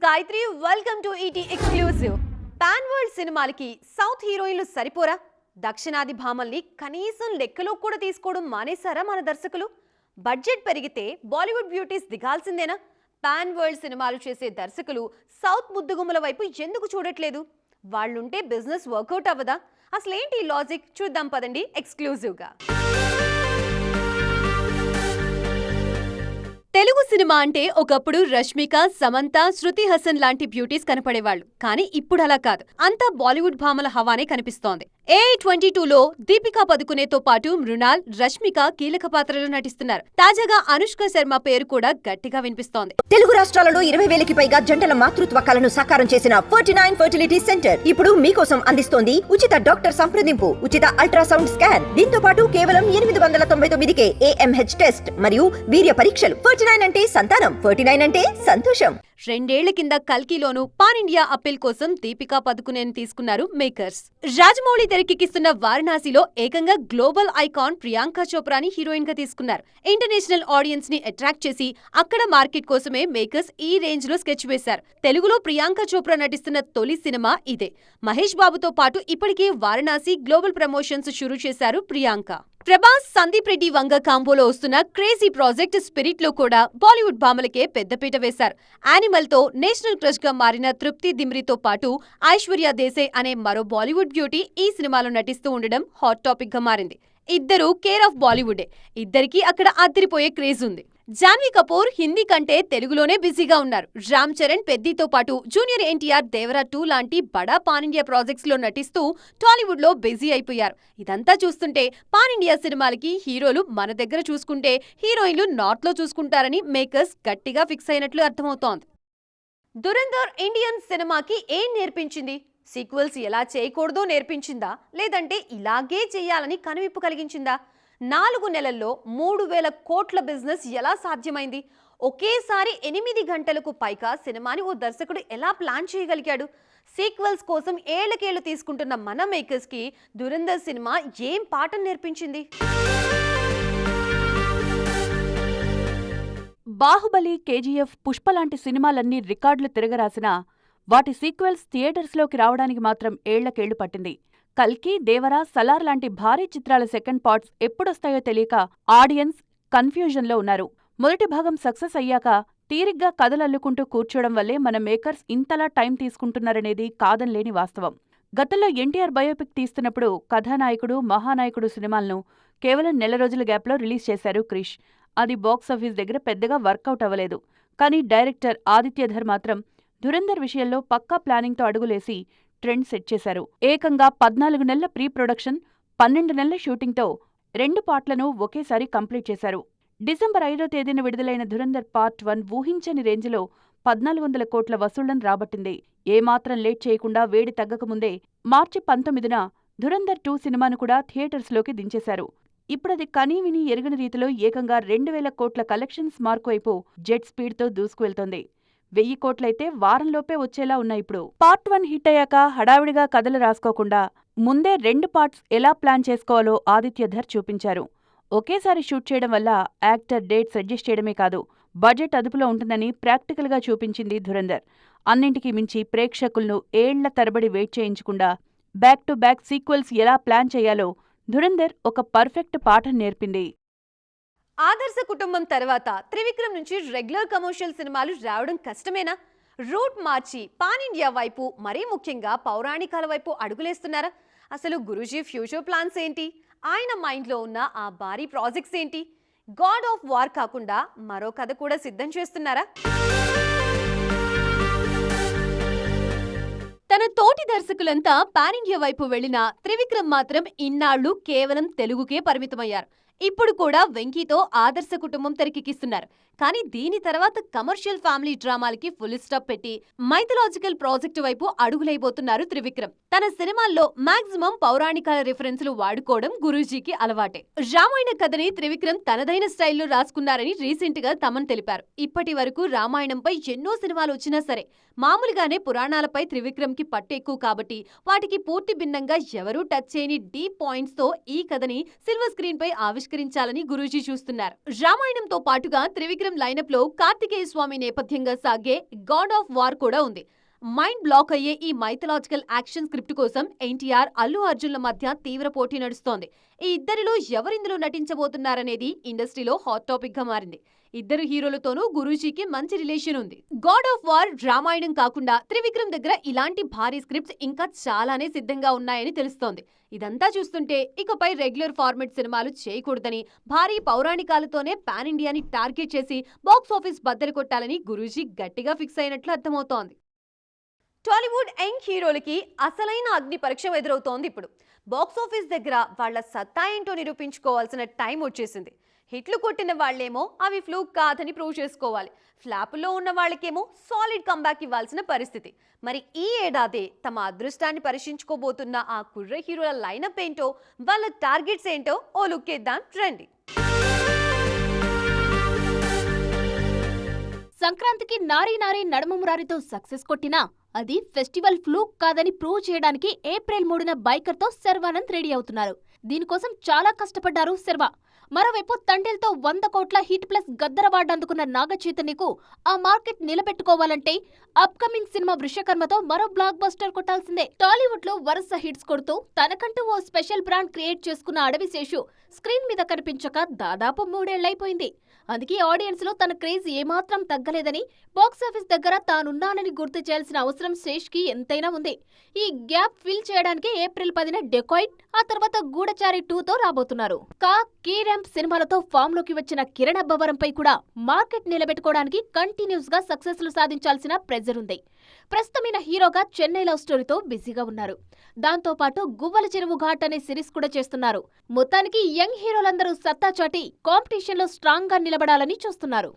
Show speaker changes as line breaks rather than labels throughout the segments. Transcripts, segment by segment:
Gayatri. Welcome to ET Exclusive. Pan world సినిమాలకి south హీరోయిన్లు సరిపోరా? దక్షిణాది భామల్ని కనీసం లెక్కలో కూడా తీసుకోవడం మానేశారా మన దర్శకులు? బడ్జెట్ పెరిగితే బాలీవుడ్ బ్యూటీస్ దిగాల్సిందేనా? పాన్ వరల్డ్ సినిమాలు చేసే దర్శకులు సౌత్ ముద్దుగుమ్మల వైపు ఎందుకు చూడట్లేదు? వాళ్ళుంటే బిజినెస్ వర్కౌట్ అవ్వదా? అసలేంటి లాజిక్? చూద్దాం పదండి ఎక్స్క్లూజివ్గా. తెలుగు సినిమా అంటే ఒకప్పుడు రష్మిక, సమంత, శృతి హాసన్ లాంటి బ్యూటీస్ కనపడేవాళ్లు. కానీ ఇప్పుడు అలా కాదు. అంతా బాలీవుడ్ భామల హవానే కనిపిస్తోంది. A22లో దీపికా పదుకునేతో పాటు మృణాల్, రష్మిక కీలక పాత్రలో నటిస్తున్నారు. తాజాగా అనుష్క శర్మ పేరు కూడా గట్టిగా వినిపిస్తోంది.
తెలుగు రాష్ట్రాలలో 20,000కి పైగా జంటల మాతృత్వ కలను సాకారం చేసిన 49 ఫర్టిలిటీ సెంటర్ ఇప్పుడు మీకోసం అందిస్తోంది ఉచిత డాక్టర్ సంప్రదింపు, ఉచిత అల్ట్రాసౌండ్ స్కాన్. దీంతో పాటు కేవలం 899కే AMH టెస్ట్ మరియు వీర్య పరీక్షలు. 49 అంటే సంతానం, 49 అంటే సంతోషం.
2 ఏళ్ల కింద కల్కిలోను పాన్ ఇండియా అప్పీల్ కోసం దీపికా పదుకునేని తీసుకున్నారు మేకర్స్. రాజమౌళి తెరకెక్కిస్తున్న వారణాసిలో ఏకంగా గ్లోబల్ ఐకాన్ ప్రియాంక చోప్రాని హీరోయిన్ గా తీసుకున్నారు. ఇంటర్నేషనల్ ఆడియన్స్ ని అట్రాక్ట్ చేసి అక్కడ మార్కెట్ కోసమే మేకర్స్ ఈ రేంజ్ లో స్కెచ్ వేశారు. తెలుగులో ప్రియాంక చోప్రా నటిస్తున్న తొలి సినిమా ఇదే. మహేష్ బాబుతో పాటు ఇప్పటికే వారణాసి గ్లోబల్ ప్రమోషన్స్ షురూ చేశారు ప్రియాంక. ప్రభాస్, సందీప్ రెడ్డి వంగ కాంబోలో వస్తున్న క్రేజీ ప్రాజెక్ట్ స్పిరిట్ లో కూడా బాలీవుడ్ భామలకే పెద్దపీట వేశారు. యానిమల్ తో నేషనల్ క్రష్ గా మారిన తృప్తి దిమ్రితో పాటు ఐశ్వర్య దేశాయ్ అనే మరో బాలీవుడ్ బ్యూటీ ఈ సినిమాలో నటిస్తూ ఉండడం హాట్ టాపిక్ గా మారింది. ఇద్దరు కేర్ ఆఫ్ బాలీవుడే. ఇద్దరికీ అక్కడ అదిరిపోయే క్రేజ్ ఉంది. జాన్వీ కపూర్ హిందీ కంటే తెలుగులోనే బిజీగా ఉన్నారు. రామ్ చరణ్, పెద్దితో పాటు జూనియర్ ఎన్టీఆర్, దేవరా 2 లాంటి బడా పాన్ ఇండియా ప్రాజెక్ట్స్ లో నటిస్తూ టాలీవుడ్ లో బిజీ అయిపోయారు. ఇదంతా చూస్తుంటే పాన్ ఇండియా సినిమాలకి హీరోలు మన దగ్గర చూసుకుంటే హీరోయిన్లు నార్త్ లో చూసుకుంటారని మేకర్స్ గట్టిగా ఫిక్స్ అయినట్లు అర్థమవుతోంది. దురంధర్ ఇండియన్ సినిమాకి ఏం నేర్పించింది? సీక్వెల్స్ ఎలా చేయకూడదో నేర్పించిందా, లేదంటే ఇలాగే చేయాలని కనువిప్పు కలిగించిందా? 4 నెలల్లో 3,000 కోట్ల బిజినెస్ ఎలా సాధ్యమైంది? ఒకేసారి 8 గంటలకు పైగా సినిమాని ఓ దర్శకుడు ఎలా ప్లాన్ చేయగలిగాడు? సీక్వెల్స్ కోసం ఏళ్లకేళ్లు తీసుకుంటున్న మన మేకర్స్ కి దురంధర్ సినిమా ఏం పాఠం నేర్పించింది?
బాహుబలి, KGF, పుష్ప లాంటి సినిమాలన్నీ రికార్డులు తిరగరాసినా వాటి సీక్వెల్స్ థియేటర్స్లోకి రావడానికి మాత్రం ఏళ్లకేళ్లు పట్టింది. కల్కి, దేవరా, సలార్ లాంటి భారీ చిత్రాల సెకండ్ పార్ట్స్ ఎప్పుడొస్తాయో తెలియక ఆడియన్స్ కన్ఫ్యూజన్లో ఉన్నారు. మొదటి భాగం సక్సెస్ అయ్యాక తీరిగ్గా కథలల్లుకుంటూ కూర్చోవడం వల్లే మన మేకర్స్ ఇంతలా టైం తీసుకుంటున్నారనేది కాదనలేని వాస్తవం. గతంలో ఎన్టీఆర్ బయోపిక్ తీస్తున్నప్పుడు కథానాయకుడు, మహానాయకుడు సినిమాలను కేవలం నెల రోజుల గ్యాప్లో రిలీజ్ చేశారు క్రిష్. అది బాక్సాఫీస్ దగ్గర పెద్దగా వర్కౌట్ అవ్వలేదు. కానీ డైరెక్టర్ ఆదిత్యధర్ మాత్రం దురంధర్ విషయంలో పక్కా ప్లానింగ్తో అడుగులేసి ట్రెండ్ సెట్ చేశారు. ఏకంగా 14 నెలల ప్రీ ప్రొడక్షన్, 12 నెలల షూటింగ్తో 2 పార్ట్లను ఒకేసారి కంప్లీట్ చేశారు. డిసెంబర్ 5వ తేదీన విడుదలైన దురంధర్ పార్ట్ 1 ఊహించని రేంజ్లో 1,400 కోట్ల వసూళ్లను రాబట్టింది. ఏమాత్రం లేట్ చేయకుండా వేడి తగ్గకముందే మార్చి 19న దురంధర్ 2 సినిమాను కూడా థియేటర్స్లోకి దించేశారు. ఇప్పుడది కనీవిని ఎరుగని రీతిలో ఏకంగా 2,000 కోట్ల కలెక్షన్స్ మార్కు వైపు జెట్ స్పీడ్తో దూసుకువెళ్తోంది. 1,000 కోట్లయితే వారంలోపే వచ్చేలా ఉన్నాయి. ఇప్పుడు పార్ట్ 1 హిట్ అయ్యాక హడావిడిగా కథలు రాసుకోకుండా ముందే 2 పార్ట్స్ ఎలా ప్లాన్ చేసుకోవాలో ఆదిత్యధర్ చూపించారు. ఒకేసారి షూట్ చేయడం వల్ల యాక్టర్ డేట్స్ అడ్జస్ట్ చేయడమే కాదు, బడ్జెట్ అదుపులో ఉంటుందని ప్రాక్టికల్గా చూపించింది దురంధర్. అన్నింటికీ మించి ప్రేక్షకులను ఏళ్ల తరబడి వెయిట్ చేయించకుండా బ్యాక్ టు బ్యాక్ సీక్వెల్స్ ఎలా ప్లాన్ చేయాలో దురంధర్ ఒక పర్ఫెక్ట్ పాఠం నేర్పింది.
ఆదర్శ కుటుంబం తర్వాత త్రివిక్రమ్ నుంచి రెగ్యులర్ కమర్షియల్ సినిమాలు రావడం కష్టమేనా? రూట్ మార్చి పాన్ ఇండియా వైపు, మరీ ముఖ్యంగా పౌరాణికాల వైపు అడుగులేస్తున్నారా? అసలు గురూజీ ఫ్యూచర్ ప్లాన్స్ ఏంటి? ఆయన మైండ్లో ఉన్న ఆ భారీ ప్రాజెక్ట్స్ ఏంటి? గాడ్ ఆఫ్ వార్ కాకుండా మరో కథ కూడా సిద్ధం చేస్తున్నారా? తన తోటి దర్శకులంతా పాన్ ఇండియా వైపు వెళ్లిన త్రివిక్రమ్ మాత్రం ఇన్నాళ్లు కేవలం తెలుగుకే పరిమితమయ్యారు. ఇప్పుడు కూడా వెంకీతో ఆదర్శ కుటుంబం తెరకెక్కిస్తున్నారు. కానీ దీని తర్వాత కమర్షియల్ ఫ్యామిలీ డ్రామాలకి ఫుల్ స్టాప్ పెట్టి మైథలాజికల్ ప్రాజెక్టు వైపు అడుగులైపోతున్నారు త్రివిక్రమ్. తన సినిమాల్లో మాక్సిమం పౌరాణికాల రిఫరెన్సులు వాడుకోవడం గురూజీకి అలవాటే. రామాయణ కథని త్రివిక్రమ్ తనదైన స్టైల్లో రాసుకున్నారని రీసెంట్ గా తమన్ తెలిపారు. ఇప్పటి వరకు రామాయణంపై ఎన్నో సినిమాలు వచ్చినా సరే మామూలుగానే పురాణాలపై త్రివిక్రమ్ కి పట్టు ఎక్కువ కాబట్టి వాటికి పూర్తి భిన్నంగా ఎవరూ టచ్ చేయని డీప్ పాయింట్స్ తో ఈ కథని సిల్వర్ స్క్రీన్ పై ఆవిష్కరించాలని గురూజీ చూస్తున్నారు. రామాయణంతో పాటుగా త్రివిక్రమ్ చిత్రం లైనప్ లో కార్తికేయ స్వామి నేపథ్యంగా సాగే గాడ్ ఆఫ్ వార్ కూడా ఉంది. మైండ్ బ్లాక్ అయ్యే ఈ మైథలాజికల్ యాక్షన్ స్క్రిప్ట్ కోసం ఎన్టీఆర్, అల్లు అర్జున్ల మధ్య తీవ్ర పోటీ నడుస్తోంది. ఈ ఇద్దరిలో ఎవరిందులో నటించబోతున్నారనేది ఇండస్ట్రీలో హాట్ టాపిక్ గా మారింది. ఇద్దరు హీరోలతోనూ గురూజీకి మంచి రిలేషన్ ఉంది. గాడ్ ఆఫ్ వార్ రామాయణం కాకుండా త్రివిక్రమ్ దగ్గర ఇలాంటి భారీ స్క్రిప్ట్స్ ఇంకా చాలానే సిద్ధంగా ఉన్నాయని తెలుస్తోంది. ఇదంతా చూస్తుంటే ఇకపై రెగ్యులర్ ఫార్మెట్ సినిమాలు చేయకూడదని, భారీ పౌరాణికాలతోనే పాన్ ఇండియాని టార్గెట్ చేసి బాక్సాఫీస్ బద్దలు కొట్టాలని గురూజీ గట్టిగా ఫిక్స్ అయినట్లు అర్థమవుతోంది. టాలీవుడ్ యంగ్ హీరోలకి అసలైన అగ్ని పరీక్ష ఎదురవుతోంది ఇప్పుడు. బాక్సాఫీస్ దగ్గర వాళ్ల సత్తా ఏంటో నిరూపించుకోవాల్సిన టైం వచ్చేసింది. హిట్లు కొట్టిన వాళ్లేమో అవి ఫ్లూక్ కాదని ప్రూవ్ చేసుకోవాలి. ఫ్లాపుల్లో ఉన్న వాళ్ళకేమో సాలిడ్ కంబ్యాక్ ఇవ్వాల్సిన పరిస్థితి. మరి ఈ ఏడాది తమ అదృష్టాన్ని పరీక్షించుకోబోతున్న ఆ కుర్ర హీరోల లైనప్ ఏంటో, వాళ్ళ టార్గెట్స్ ఏంటో ఓ లుక్ ఇద్దాం రండి.
సంక్రాంతికి నారీ నారీ నడుమ మురారితో సక్సెస్ కొట్టినా అది ఫెస్టివల్ ఫ్లూక్ కాదని ప్రూవ్ చేయడానికి ఏప్రిల్ 3న బైకర్తో శర్వానంద్ రెడీ అవుతున్నారు. దీనికోసం చాలా కష్టపడ్డారు శర్వా. మరోవైపు తండేల్తో 100 కోట్ల హిట్ ప్లస్ గద్దర్ అవార్డు అందుకున్న నాగ చైతన్యకు ఆ మార్కెట్ నిలబెట్టుకోవాలంటే అప్కమింగ్ సినిమా వృషకర్మతో మరో బ్లాక్ బస్టర్ కొట్టాల్సిందే. టాలీవుడ్ లో వరుస హిట్స్ కొడుతూ తనకంటూ ఓ స్పెషల్ బ్రాండ్ క్రియేట్ చేసుకున్న అడవిశేషు స్క్రీన్ మీద కనిపించక దాదాపు 3 ఏళ్లైపోయింది. అందుకే ఆడియన్స్ లో తన క్రేజ్ ఏమాత్రం తగ్గలేదని, బాక్సాఫీస్ దగ్గర తానున్నానని గుర్తు చేయాల్సిన అవసరం శేష్ కి ఎంతైనా ఉంది. ఈ గ్యాప్ ఫిల్ చేయడానికి ఏప్రిల్ 10న డెకాయిట్, ఆ తర్వాత గూఢచారి 2తో రాబోతున్నారు. కీ ర్యాంప్ సినిమాలతో ఫామ్ లోకి వచ్చిన కిరణ్ అబ్బవరంపై కూడా మార్కెట్ నిలబెట్టుకోవడానికి కంటిన్యూస్ గా సక్సెస్ లు సాధించాల్సిన ప్రెజర్ ఉంది. ప్రస్తుతమైన హీరోగా చెన్నై లవ్ స్టోరీతో బిజీగా ఉన్నారు. దాంతో పాటు గువ్వల చెరువు ఘాట్ అనే సిరీస్ కూడా చేస్తున్నారు. మొత్తానికి యంగ్ హీరోలందరూ సత్తా చాటి కాంపిటీషన్ లో స్ట్రాంగ్ గా నిలబడాలని చూస్తున్నారు.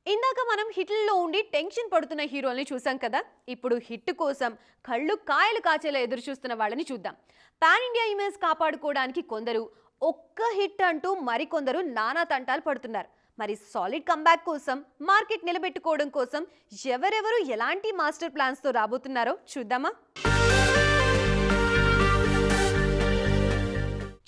ఇందాక మనం హిట్లలో ఉండి టెన్షన్ పడుతున్న హీరోల్ని చూసాం కదా. ఇప్పుడు హిట్ కోసం కళ్ళు కాయలు కాచేలా ఎదురు చూస్తున్న వాళ్ళని చూద్దాం. పాన్ ఇండియా ఇమేజ్ కాపాడుకోవడానికి కొందరు, ఒక్క హిట్ అంటూ మరికొందరు నానా తంటాలు పడుతున్నారు. మరి సాలిడ్ కంబ్యాక్ కోసం, మార్కెట్ నిలబెట్టుకోవడం కోసం ఎవరెవరు ఎలాంటి మాస్టర్ ప్లాన్స్ తో రాబోతున్నారో చూద్దామా.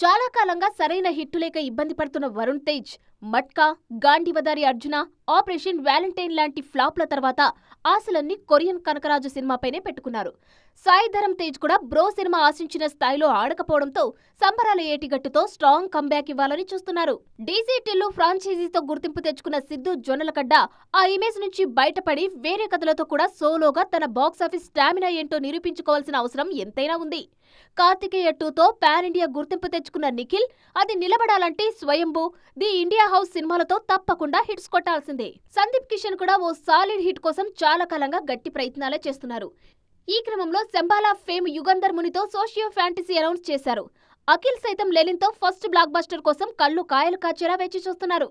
చాలా కాలంగా సరైన హిట్టు లేక ఇబ్బంది పడుతున్న వరుణ్ తేజ్, మట్కా, గాంధీవదారి అర్జున, ఆపరేషన్ వ్యాలంటైన్ లాంటి ఫ్లాప్ల తర్వాత ఆశలన్నీ కొరియన్ కనకరాజు సినిమాపైనే పెట్టుకున్నారు. సాయి ధరమ్ తేజ్ కూడా బ్రో సినిమా ఆశించిన స్థాయిలో ఆడకపోవడంతో సంబరాల ఏటిగట్టుతో స్ట్రాంగ్ కంబ్యాక్ ఇవ్వాలని చూస్తున్నారు. డీసీ టిల్లు ఫ్రాంచైజీతో గుర్తింపు తెచ్చుకున్న సిద్ధు జొన్నలగడ్డ ఆ ఇమేజ్ నుంచి బయటపడి వేరే కథలతో కూడా సోలోగా తన బాక్సాఫీస్ స్టామినా ఏంటో నిరూపించుకోవాల్సిన అవసరం ఎంతైనా ఉంది. కార్తికేయ 2తో పాన్ ఇండియా గుర్తింపు తెచ్చుకున్న నిఖిల్ అది నిలబడాలంటే స్వయంభూ, ది ఇండియా హౌస్ సినిమాలతో తప్పకుండా హిట్స్ కొట్టాల్సిందే. సందీప్ కిషన్ కూడా ఓ సాలిడ్ హిట్ కోసం చాలా కాలంగా గట్టి ప్రయత్నాలే చేస్తున్నారు. ఈ క్రమంలో శంబాలా ఫేమ్ యుగంధర్ మునితో సోషియో ఫ్యాంటసీ అనౌన్స్ చేశారు. అఖిల్ సైతం లెనిన్తో ఫస్ట్ బ్లాక్ బస్టర్ కోసం కళ్ళు కాయలు కాచేలా వేచి చూస్తున్నారు.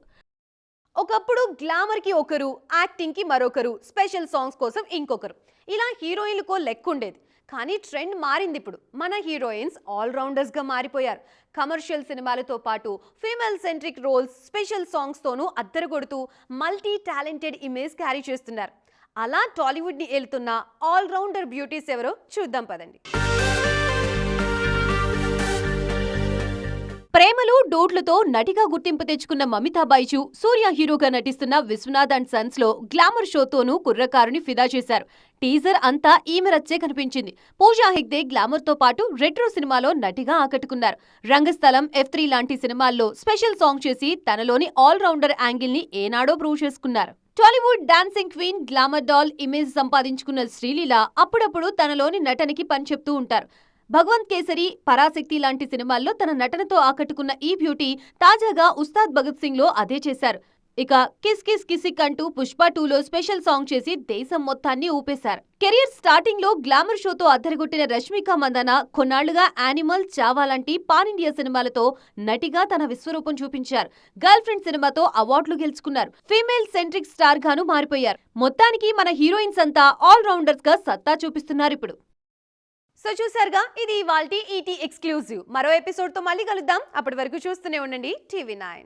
ఒకప్పుడు గ్లామర్ కి ఒకరు, యాక్టింగ్ కి మరొకరు, స్పెషల్ సాంగ్స్ కోసం ఇంకొకరు, ఇలా హీరోయిన్లకో లెక్కుండేది. కానీ ట్రెండ్ మారింది. ఇప్పుడు మన హీరోయిన్స్ ఆల్రౌండర్స్ గా మారిపోయారు. కమర్షియల్ సినిమాలతో పాటు female centric roles, special songs తోనూ అద్దరగొడుతూ మల్టీ టాలెంటెడ్ ఇమేజ్ క్యారీ చేస్తున్నారు. అలా టాలీవుడ్ ని ఏలుతున్న ఆల్రౌండర్ బ్యూటీస్ ఎవరో చూద్దాం పదండి. ప్రేమలు, డోట్లతో నటిగా గుర్తింపు తెచ్చుకున్న మమితా బైజు, సూర్య హీరోగా నటిస్తున్న విశ్వనాథ్ అండ్ సన్స్ లో గ్లామర్ షోతోనూ కుర్రకారుని ఫిదా చేశారు. టీజర్ అంతా ఈమె రచ్చే కనిపించింది. పూజా హెగ్డే గ్లామర్ తో పాటు రెట్రో సినిమాలో నటిగా ఆకట్టుకున్నారు. రంగస్థలం, F3 లాంటి సినిమాల్లో స్పెషల్ సాంగ్ చేసి తనలోని ఆల్రౌండర్ యాంగిల్ ని ఏనాడో ప్రూవ్ చేసుకున్నారు. Tollywood dancing queen, glamour doll image సంపాదించుకున్న శ్రీలీల అప్పుడప్పుడు తనలోని నటనకి పని చెప్తూ ఉంటారు. భగవంత్ కేసరి, పరాశక్తి లాంటి సినిమాల్లో తన నటనతో ఆకట్టుకున్న ఈ బ్యూటీ తాజాగా ఉస్తాద్ భగత్ సింగ్ లో అదే చేశారు. ఇక కిస్ కిస్ కిసిక్ అంటూ పుష్ప 2లో స్పెషల్ సాంగ్ చేసి దేశం మొత్తాన్ని ఊపేశారు. కెరియర్ స్టార్టింగ్ లో గ్లామర్ షోతో అద్దరగొట్టిన రష్మిక మందన కొన్నాళ్లుగా యానిమల్, చావా లాంటి పాన్ ఇండియా సినిమాలతో నటిగా తన విశ్వరూపం చూపించారు. గర్ల్ ఫ్రెండ్ సినిమాతో అవార్డులు గెలుచుకున్నారు. ఫీమేల్ సెంట్రిక్ స్టార్ గాను మారిపోయారు. మొత్తానికి మన హీరోయిన్స్ అంతా ఆల్ రౌండర్స్ గా సత్తా చూపిస్తున్నారు ఇప్పుడు. సో చూసారుగా, ఇది ఇవాల్టి ఈటీ ఎక్స్క్లూజివ్. మరో ఎపిసోడ్ తో మళ్ళీ కలుద్దాం. అప్పటి వరకు చూస్తూనే ఉండండి TV9.